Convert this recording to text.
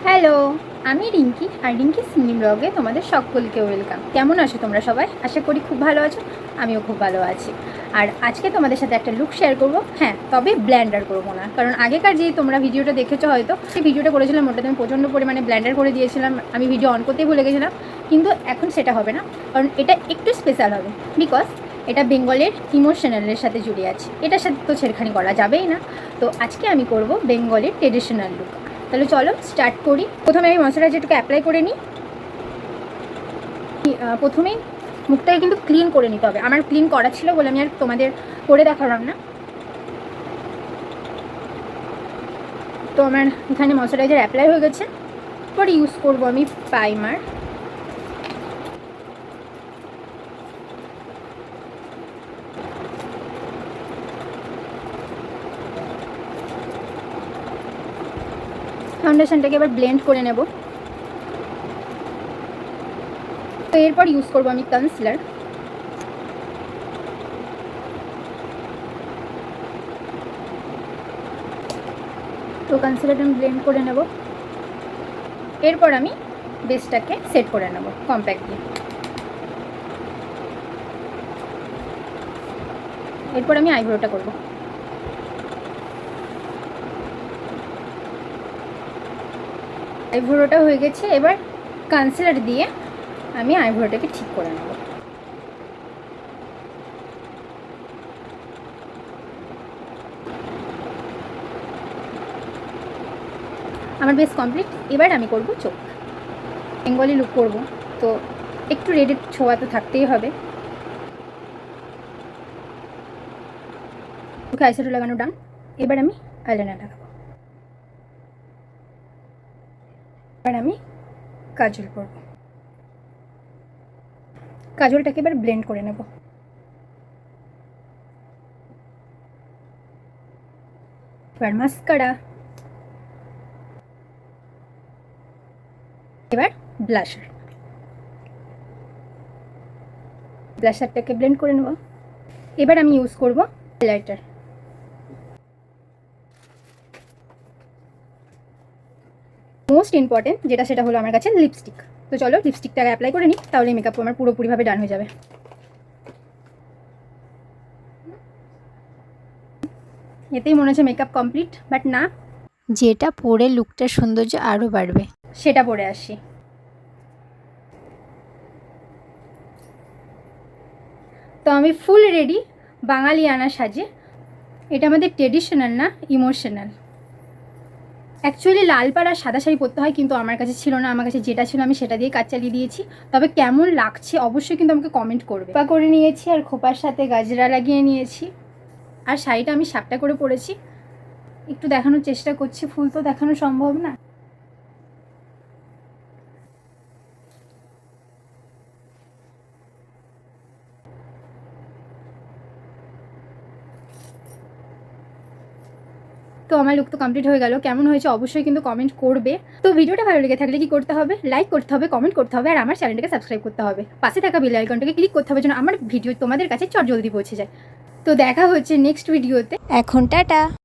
Hello, আমি রিঙ্কি আর রিঙ্কি সিনি ব্লগে তোমাদের সকলকে ওয়েলকাম। কেমন আছো তোমরা সবাই? আশা করি খুব ভালো আছো। আমিও খুব ভালো আছি। আর আজকে তোমাদের সাথে একটা লুক শেয়ার করবো। হ্যাঁ, তবে ব্লেন্ডার করবো না, কারণ আগেকার যে তোমরা ভিডিওটা দেখেছো হয়তো, সেই ভিডিওটা করেছিলাম ওটাতে আমি প্রচণ্ড পরিমাণে ব্লেন্ডার করে দিয়েছিলাম। আমি ভিডিও অন করতেই ভুলে গেছিলাম, কিন্তু এখন সেটা হবে না, কারণ এটা একটু স্পেশাল হবে। বিকজ এটা বেঙ্গলের ইমোশনালের সাথে জুড়ে আছে, এটার সাথে তো ছেড়খানি করা যাবেই না। তো আজকে আমি করব বেঙ্গলের ট্রেডিশনাল লুক। তাহলে চলো স্টার্ট করি। প্রথমে আমি ময়শ্চারাইজারটাকে অ্যাপ্লাই করে নিই। প্রথমেই মুখটাকে কিন্তু ক্লিন করে নিতে হবে। আমার ক্লিন করা ছিল বলে আমি আর তোমাদের করে দেখালাম না। তো আমার এখানে ময়শ্চারাইজার অ্যাপ্লাই হয়ে গেছে। পরে ইউজ করব আমি প্রাইমার। ফাউন্ডেশনটাকে এবার ব্লেন্ড করে নেব। তো এরপর ইউজ করব আমি কনসিলার। তো কনসিলারটা আমি ব্লেন্ড করে নেব। এরপর আমি বেসটাকে সেট করে নেব কম্প্যাক্ট দিয়ে। এরপর আমি আইব্রোটা করব। আইব্রোটা হয়ে গেছে। এবার কনসিলার দিয়ে আমি আইব্রোটাকে ঠিক করে নেব। আমার বেশ কমপ্লিট। এবার আমি করব চোখ। বেঙ্গলি লুক করব, তো একটু রেডের ছোঁয়া তো থাকতেই হবে। মুখে আইশ্যাডো লাগানো ডান। এবার আমি আইলাইনার লাগাবো। এবার আমি কাজল করব। কাজলটাকে এবার ব্লেন্ড করে নেব। এবার মাস্কারা। এবার ব্লাশার। ব্লাশারটাকে ব্লেন্ড করে নেব। এবার আমি ইউজ করব হাইলাইটার। মোস্ট ইম্পর্টেন্ট যেটা, সেটা হলো আমার কাছে লিপস্টিক। তো চলো লিপস্টিকটাকে অ্যাপ্লাই করে নিই, তাহলে মেকআপ আমার পুরোপুরিভাবে ডান হয়ে যাবে। এতেই মনে হচ্ছে মেকআপ কমপ্লিট, বাট না, যেটা পরে লুকটার সৌন্দর্য আরও বাড়বে সেটা পরে আসি। তো আমি ফুল রেডি বাঙালিয়ানা সাজে। এটা আমাদের ট্রেডিশনাল না, ইমোশনাল। অ্যাকচুয়ালি লাল পাড় আর সাদা শাড়ি পরতে হয়, কিন্তু আমার কাছে ছিল না। আমার কাছে যেটা ছিল আমি সেটা দিয়ে কাজ চালিয়ে দিয়েছি। তবে কেমন লাগছে অবশ্যই কিন্তু আমাকে কমেন্ট করবে। খোপা করে নিয়েছি আর খোপার সাথে গাজরা লাগিয়ে নিয়েছি। আর শাড়িটা আমি সাপটা করে পরেছি। একটু দেখানোর চেষ্টা করছি, ফুল তো দেখানো সম্ভব না। তো আমার লুক তো কমপ্লিট হয়ে গেল। কেমন হয়েছে অবশ্যই কিন্তু কমেন্ট করবে। তো ভিডিওটা ভালো লেগে থাকলে কি করতে হবে? লাইক করতে হবে, কমেন্ট করতে হবে, আর আমার চ্যানেলটাকে সাবস্ক্রাইব করতে হবে। পাশে থাকা বেল আইকনটাকে ক্লিক করতে হবে যেন আমার ভিডিও তোমাদের কাছে চটজলদি পৌঁছে যায়। তো দেখা হচ্ছে নেক্সট ভিডিওতে। এখন টাটা।